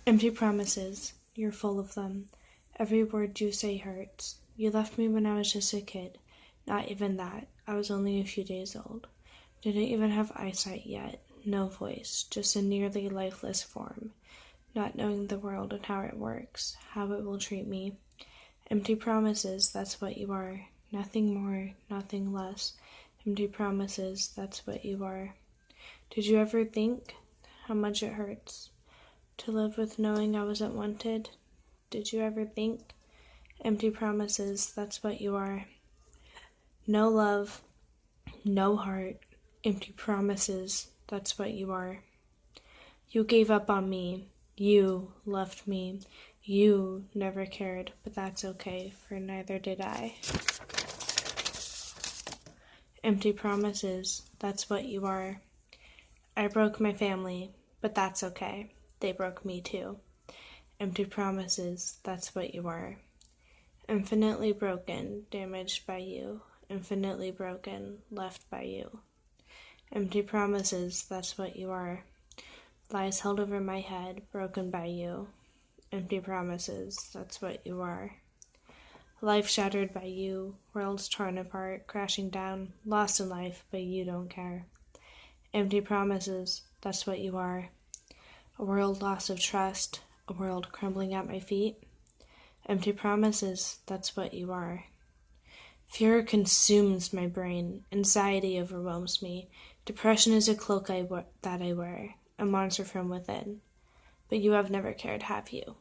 Empty promises, you're full of them. Every word you say hurts. You left me when I was just a kid. Not even that. I was only a few days old. Didn't even have eyesight yet. No voice, just a nearly lifeless form. Not knowing the world and how it works, how it will treat me. Empty promises, that's what you are. Nothing more, nothing less. Empty promises, that's what you are. Did you ever think how much it hurts to live with knowing I wasn't wanted? Did you ever think? Empty promises, that's what you are. No love, no heart. Empty promises, that's what you are. You gave up on me. You left me. You never cared, but that's okay, for neither did I. Empty promises, that's what you are. I broke my family, but that's okay. They broke me too. Empty promises, that's what you are. Infinitely broken, damaged by you. Infinitely broken, left by you. Empty promises, that's what you are. Lies held over my head, broken by you. Empty promises, that's what you are. Life shattered by you, worlds torn apart, crashing down, lost in life, but you don't care. Empty promises, that's what you are. A world lost of trust, a world crumbling at my feet. Empty promises, that's what you are. Fear consumes my brain, anxiety overwhelms me. Depression is a cloak that I wear, a monster from within. But you have never cared, have you?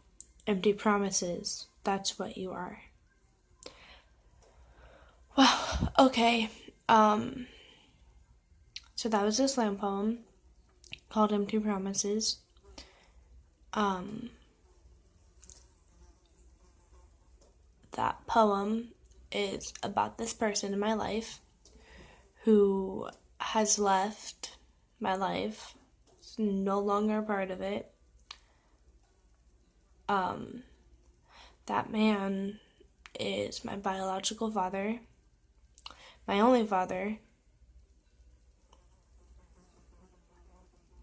Empty promises, that's what you are. Wow, okay. So that was a slam poem called Empty Promises. That poem is about this person in my life who has left my life, is no longer a part of it. That man is my biological father, my only father,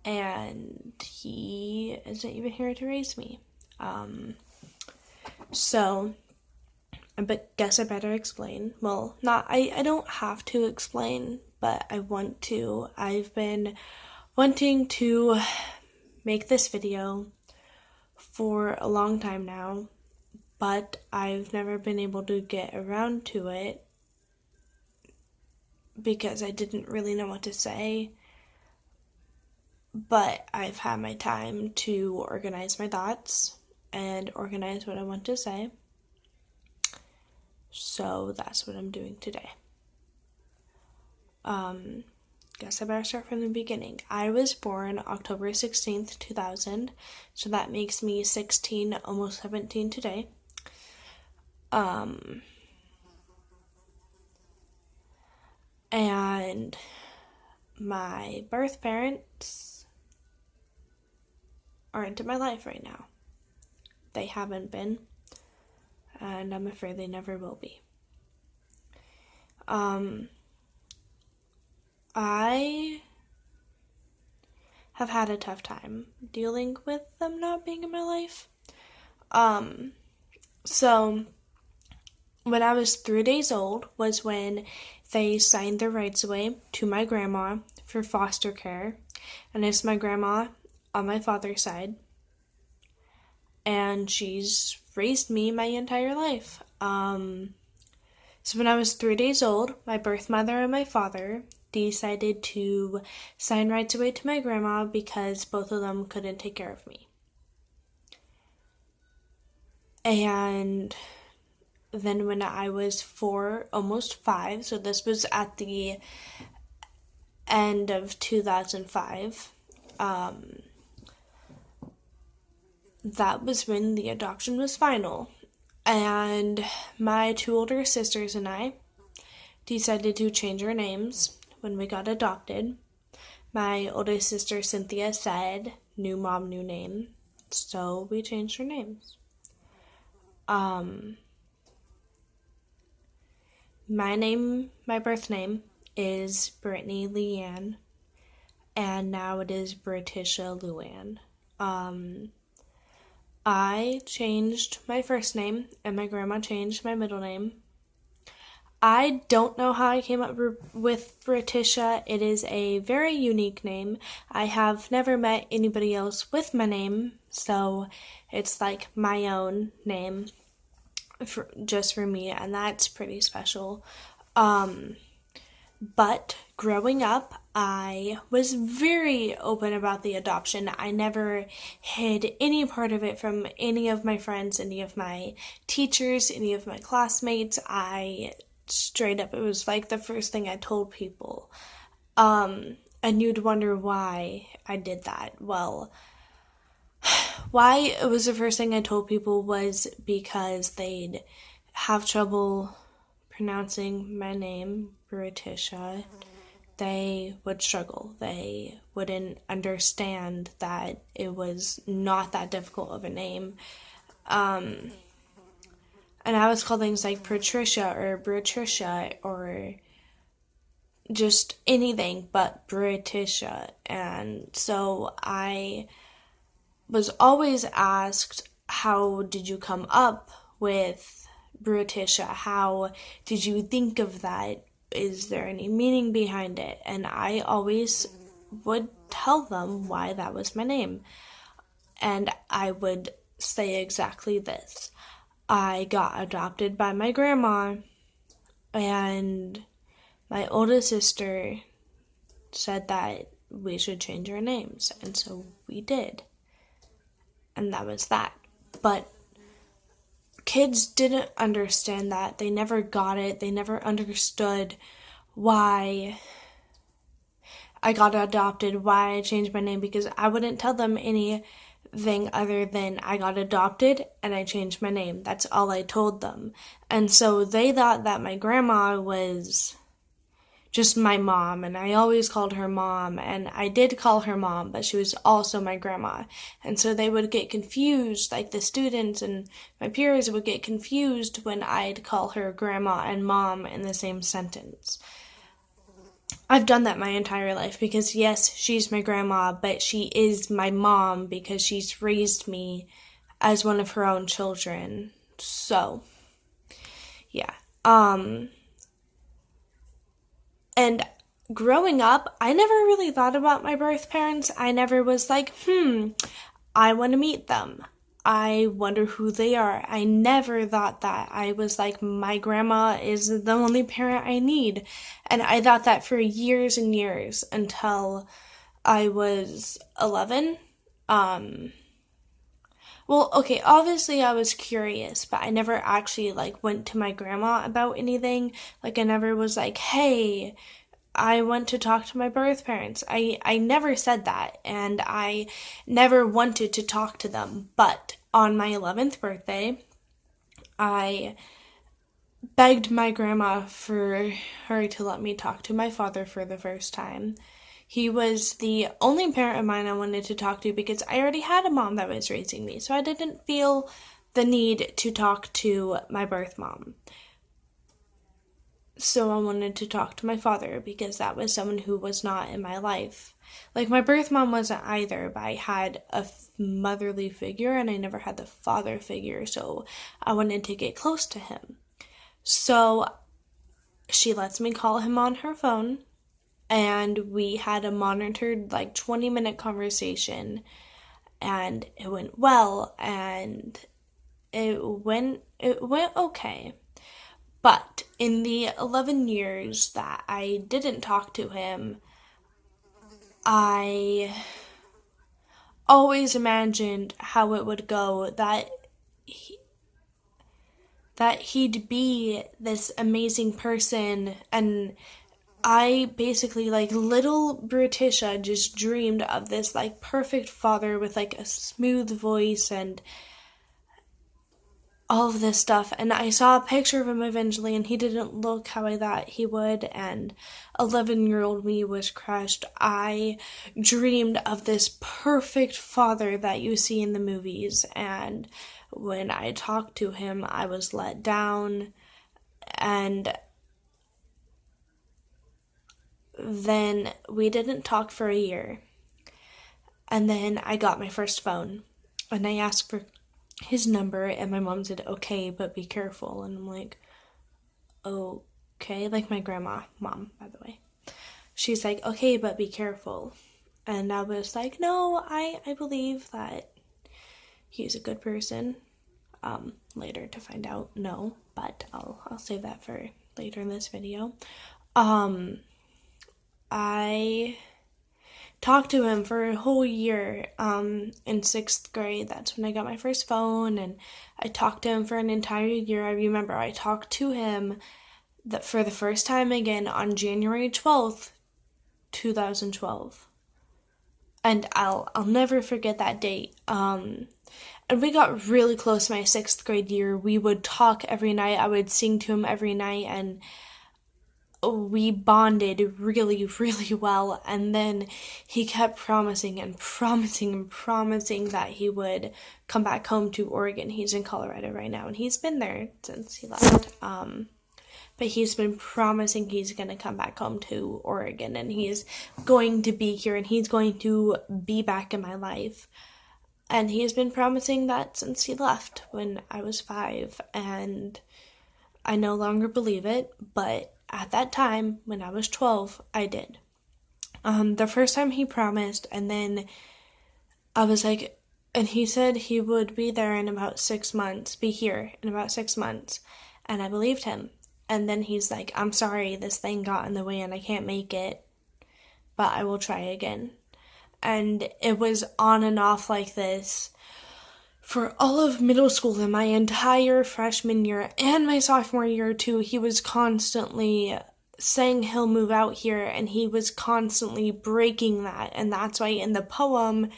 and he isn't even here to raise me. But guess I better explain. Well, I don't have to explain, but I want to. I've been wanting to make this video for a long time now, but I've never been able to get around to it because I didn't really know what to say. But I've had my time to organize my thoughts and organize what I want to say. So that's what I'm doing today. Guess I better start from the beginning. I was born October 16th, 2000, so that makes me 16, almost 17 today. And my birth parents aren't in my life right now. They haven't been, and I'm afraid they never will be. I have had a tough time dealing with them not being in my life. So when I was 3 days old was when they signed their rights away to my grandma for foster care. And it's my grandma on my father's side. And she's raised me my entire life. So when I was 3 days old, my birth mother and my father decided to sign rights away to my grandma because both of them couldn't take care of me. And then when I was 4, almost 5, so this was at the end of 2005, that was when the adoption was final. And my 2 older sisters and I decided to change our names when we got adopted. My oldest sister Cynthia said, "New mom, new name." So we changed our names. My birth name is Brittany Leanne, and now it is Britisha Luann. I changed my first name, and my grandma changed my middle name. I don't know how I came up with Britisha. It is a very unique name. I have never met anybody else with my name, so it's like my own name just for me, and that's pretty special. But growing up, I was very open about the adoption. I never hid any part of it from any of my friends, any of my teachers, any of my classmates. I straight up, it was like the first thing I told people. And you'd wonder why I did that. Well, why it was the first thing I told people was because they'd have trouble pronouncing my name, Britisha. They would struggle. They wouldn't understand that it was not that difficult of a name. And I was called things like Patricia or Britisha or just anything but Britisha. And so I was always asked, how did you come up with Britisha? How did you think of that? Is there any meaning behind it? And I always would tell them why that was my name. And I would say exactly this. I got adopted by my grandma, and my oldest sister said that we should change our names, and so we did. And that was that. But kids didn't understand that. They never got it. They never understood why I got adopted, why I changed my name, because I wouldn't tell them anything other than I got adopted and I changed my name. That's all I told them. And so they thought that my grandma was just my mom, and I always called her mom, and I did call her mom, but she was also my grandma. And so they would get confused, like the students and my peers would get confused when I'd call her grandma and mom in the same sentence. I've done that my entire life because, yes, she's my grandma, but she is my mom because she's raised me as one of her own children. So, yeah. And growing up, I never really thought about my birth parents. I never was like, I want to meet them. I wonder who they are. I never thought that. I was like, my grandma is the only parent I need. And I thought that for years and years until I was 11. Well, okay, obviously I was curious, but I never actually, went to my grandma about anything. I never was like, hey, I want to talk to my birth parents. I never said that, and I never wanted to talk to them. But on my 11th birthday, I begged my grandma for her to let me talk to my father for the first time. He was the only parent of mine I wanted to talk to because I already had a mom that was raising me, so I didn't feel the need to talk to my birth mom. So I wanted to talk to my father because that was someone who was not in my life. My birth mom wasn't either, but I had a motherly figure and I never had the father figure, so I wanted to get close to him. So she lets me call him on her phone, and we had a monitored 20-minute conversation, and it went well, and it went okay. But in the 11 years that I didn't talk to him, I always imagined how it would go, that he'd be this amazing person, and I basically, little Britisha just dreamed of this, perfect father with, a smooth voice and all of this stuff. And I saw a picture of him eventually, and he didn't look how I thought he would, and 11-year-old me was crushed. I dreamed of this perfect father that you see in the movies, and when I talked to him, I was let down, and then we didn't talk for a year. And then I got my first phone, and I asked for his number, and my mom said, okay, but be careful. And I'm like, okay, like my mom, by the way. She's like, okay, but be careful. And I was like, no, I believe that he's a good person. Later to find out, no, but I'll save that for later in this video. I talked to him for a whole year in 6th grade. That's when I got my first phone, and I talked to him for an entire year. I remember I talked to him for the first time again on January 12th, 2012. And I'll never forget that date. And we got really close my 6th grade year. We would talk every night. I would sing to him every night, and we bonded really, really well. And then he kept promising and promising and promising that he would come back home to Oregon. He's in Colorado right now, and he's been there since he left. But he's been promising he's going to come back home to Oregon, and he's going to be here, and he's going to be back in my life. And he has been promising that since he left when I was 5, and I no longer believe it, but at that time, when I was 12, I did. The first time he promised, and then I was like, and he said he would be there in about 6 months, be here in about 6 months, and I believed him. And then he's like, I'm sorry, this thing got in the way and I can't make it, but I will try again. And it was on and off like this for all of middle school and my entire freshman year and my sophomore year too. He was constantly saying he'll move out here, and he was constantly breaking that. And that's why in the poem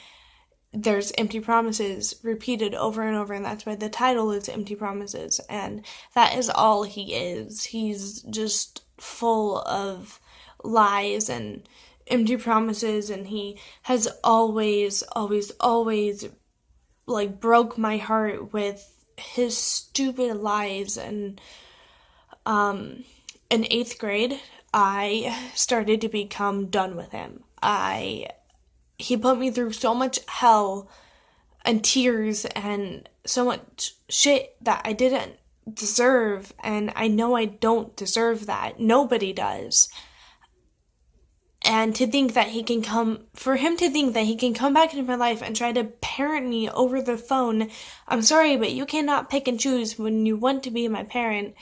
there's empty promises repeated over and over, and that's why the title is Empty Promises. And that is all he is. He's just full of lies and empty promises, and he has always like broke my heart with his stupid lies. And in 8th grade I started to become done with him. He put me through so much hell and tears and so much shit that I didn't deserve, and I know I don't deserve that. Nobody does. And to think that he can come back into my life and try to parent me over the phone. I'm sorry, but you cannot pick and choose when you want to be my parent.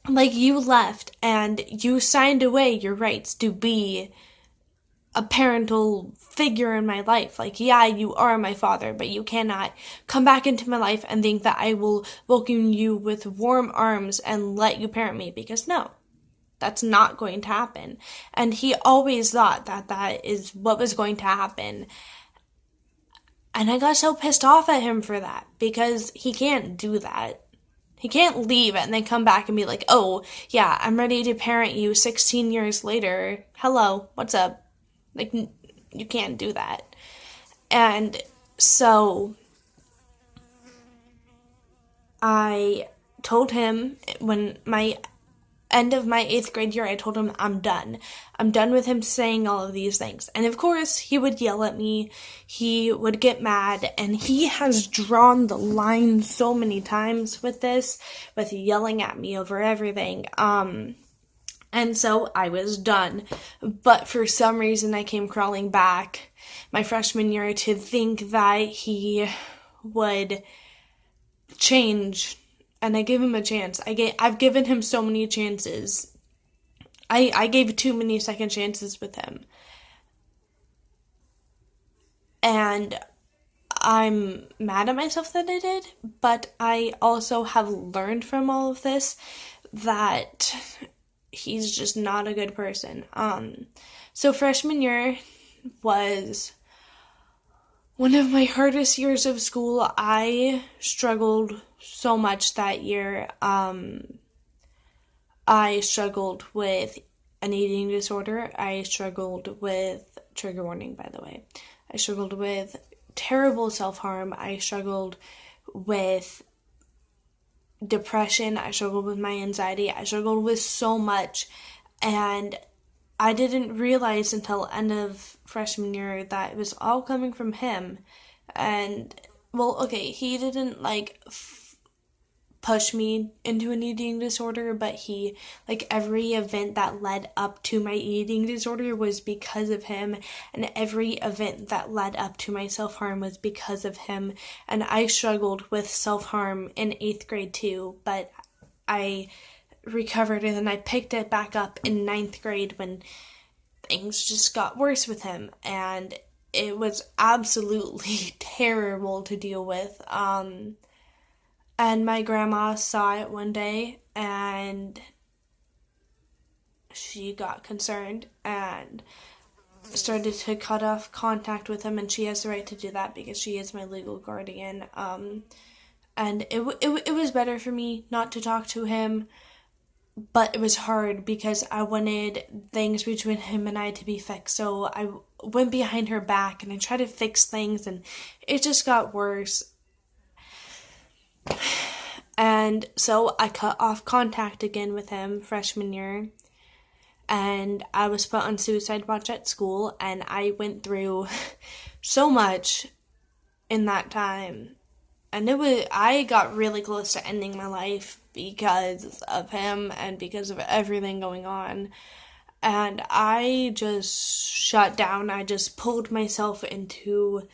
Like, you left and you signed away your rights to be a parental figure in my life. Like, yeah, you are my father, but you cannot come back into my life and think that I will welcome you with warm arms and let you parent me, because no, that's not going to happen. And he always thought that that is what was going to happen. And I got so pissed off at him for that, because he can't do that. He can't leave and then come back and be like, oh, yeah, I'm ready to parent you 16 years later. Hello, what's up? Like, you can't do that. And so I told him when my end of my 8th grade year, I told him I'm done. I'm done with him saying all of these things. And of course, he would yell at me. He would get mad. And he has drawn the line so many times with this, with yelling at me over everything. And so I was done. But for some reason, I came crawling back my freshman year to think that he would change. And I gave him a chance. I've given him so many chances. I gave too many second chances with him. And I'm mad at myself that I did. But I also have learned from all of this that he's just not a good person. So freshman year was one of my hardest years of school. I struggled so much that year. I struggled with an eating disorder. I struggled with, trigger warning by the way, I struggled with terrible self-harm. I struggled with depression. I struggled with my anxiety. I struggled with so much, and I didn't realize until end of freshman year that it was all coming from him. And well, okay, he didn't like push me into an eating disorder, but he, like, every event that led up to my eating disorder was because of him, and every event that led up to my self-harm was because of him. And I struggled with self-harm in 8th grade too, but I recovered, and then I picked it back up in 9th grade when things just got worse with him, and it was absolutely terrible to deal with. And my grandma saw it one day, and she got concerned and started to cut off contact with him, and she has the right to do that because she is my legal guardian. And it was better for me not to talk to him, but it was hard because I wanted things between him and I to be fixed. So I went behind her back and I tried to fix things, and it just got worse. And so I cut off contact again with him freshman year, and I was put on suicide watch at school, and I went through so much in that time. And I got really close to ending my life because of him and because of everything going on. And I just shut down. I just pulled myself into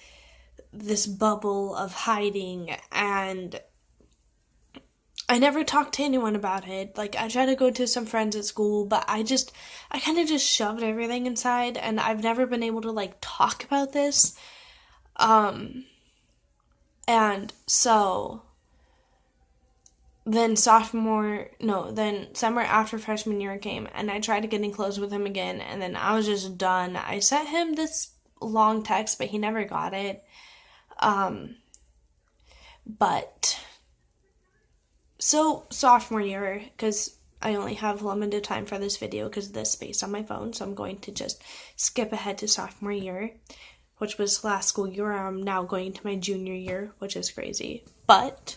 this bubble of hiding, and I never talked to anyone about it. Like, I tried to go to some friends at school, but I kind of just shoved everything inside, and I've never been able to, like, talk about this. And so then summer after freshman year came, and I tried getting close with him again, and then I was just done. I sent him this long text, but he never got it. But so sophomore year, because I only have limited time for this video because of the space on my phone, so I'm going to just skip ahead to sophomore year, which was last school year. I'm now going to my junior year, which is crazy. But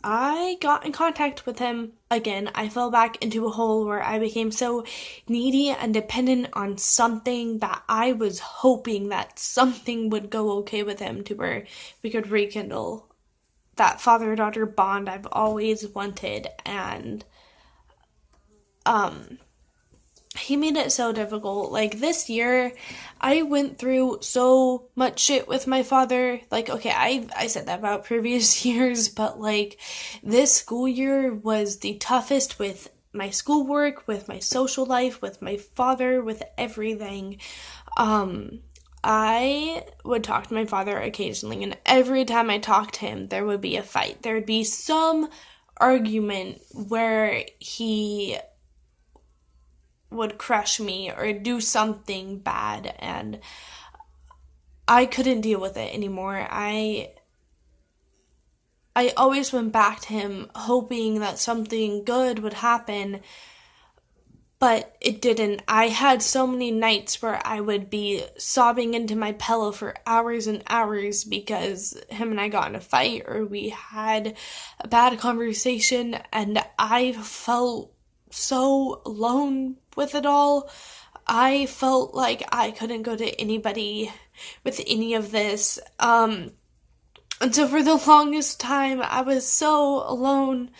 I got in contact with him again. I fell back into a hole where I became so needy and dependent on something that I was hoping that something would go okay with him to where we could rekindle that father-daughter bond I've always wanted. And he made it so difficult. Like, this year, I went through so much shit with my father. Like, okay, I said that about previous years, but, like, this school year was the toughest with my schoolwork, with my social life, with my father, with everything. I would talk to my father occasionally, and every time I talked to him, there would be a fight. There would be some argument where he would crush me or do something bad, and I couldn't deal with it anymore. I always went back to him hoping that something good would happen, but it didn't. I had so many nights where I would be sobbing into my pillow for hours and hours because him and I got in a fight or we had a bad conversation, and I felt so alone with it all. I felt like I couldn't go to anybody with any of this. And so for the longest time, I was so alone.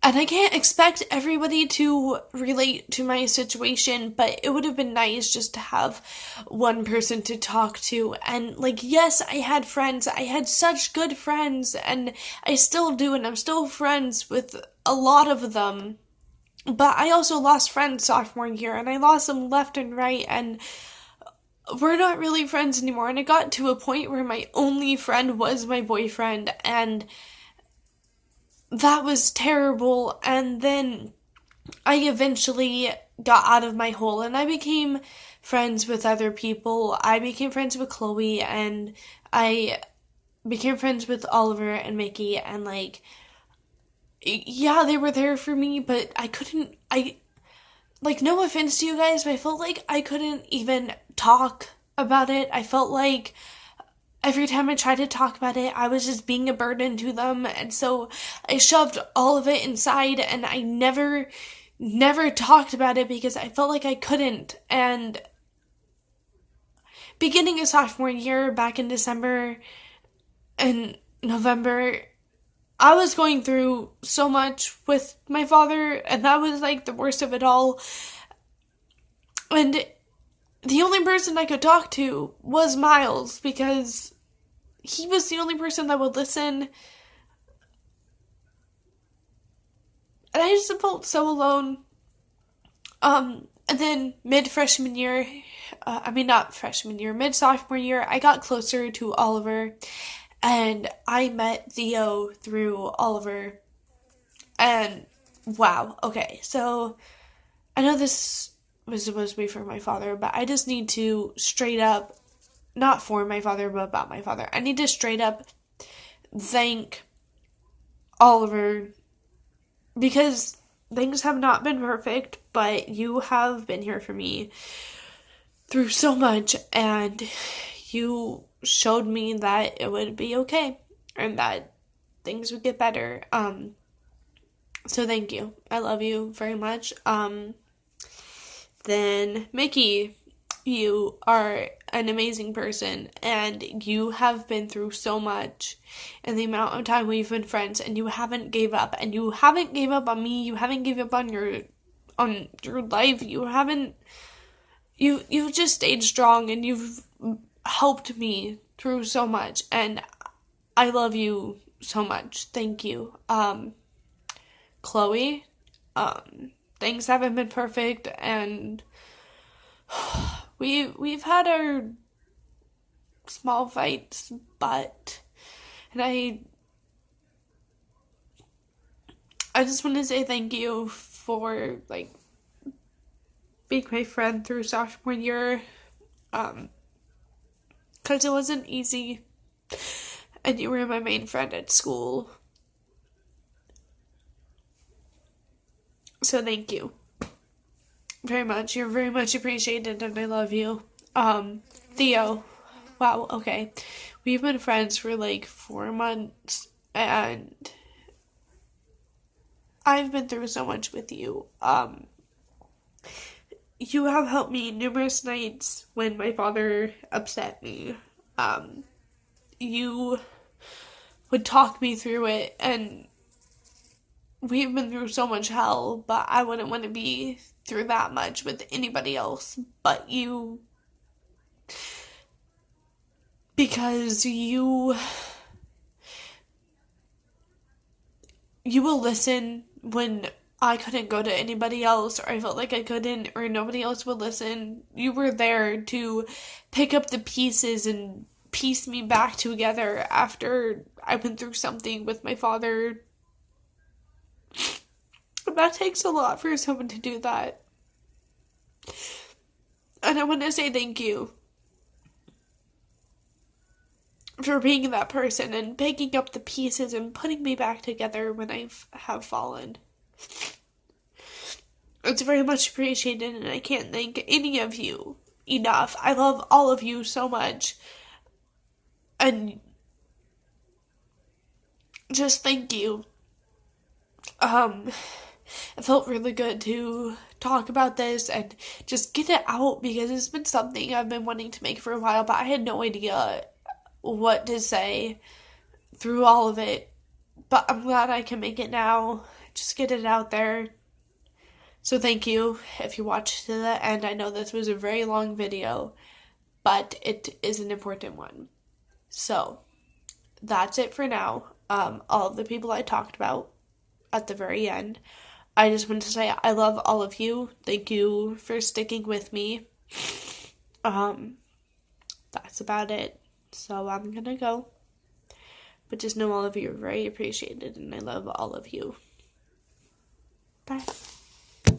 And I can't expect everybody to relate to my situation, but it would have been nice just to have one person to talk to. And, like, yes, I had friends. I had such good friends, and I still do, and I'm still friends with a lot of them. But I also lost friends sophomore year, and I lost them left and right, and we're not really friends anymore. And it got to a point where my only friend was my boyfriend, and that was terrible. And then I eventually got out of my hole, and I became friends with other people. I became friends with Chloe, and I became friends with Oliver and Mickey, and, like, yeah, they were there for me, but like, no offense to you guys, but I felt like I couldn't even talk about it. I felt like every time I tried to talk about it, I was just being a burden to them, and so I shoved all of it inside, and I never talked about it because I felt like I couldn't. And beginning of sophomore year, back in December and November, I was going through so much with my father, and that was like the worst of it all. And the only person I could talk to was Miles, because he was the only person that would listen. And I just felt so alone. And then mid-freshman year, mid-sophomore year, I got closer to Oliver, and I met Theo through Oliver. And wow, okay, so I know this was supposed to be for my father, but I just need to straight up, not for my father, but about my father, I need to straight up thank Oliver, because things have not been perfect, but you have been here for me through so much, and you showed me that it would be okay and that things would get better. So thank you. I love you very much. Then Mickey, you are an amazing person, and you have been through so much in the amount of time we've been friends, and you haven't gave up, and you haven't gave up on me, you haven't gave up on your life, you've just stayed strong, and you've helped me through so much, and I love you so much. Thank you. Chloe, things haven't been perfect, and we've had our small fights, and I just want to say thank you for like being my friend through sophomore year, because it wasn't easy, and you were my main friend at school. So thank you very much. You're very much appreciated, and I love you. Theo, wow, okay. We've been friends for like 4 months, and I've been through so much with you. You have helped me numerous nights when my father upset me. You would talk me through it, and we've been through so much hell, but I wouldn't want to be through that much with anybody else but you. Because you will listen when I couldn't go to anybody else, or I felt like I couldn't, or nobody else would listen. You were there to pick up the pieces and piece me back together after I went through something with my father. That takes a lot for someone to do that. And I want to say thank you for being that person and picking up the pieces and putting me back together when I have fallen. It's very much appreciated, and I can't thank any of you enough. I love all of you so much. And just thank you. It felt really good to talk about this and just get it out, because it's been something I've been wanting to make for a while, but I had no idea what to say through all of it. But I'm glad I can make it now. Just get it out there. So thank you if you watched to the end. I know this was a very long video, but it is an important one. So that's it for now. All of the people I talked about at the very end. I just want to say I love all of you. Thank you for sticking with me. That's about it. So I'm gonna go. But just know all of you are very appreciated, and I love all of you. Bye.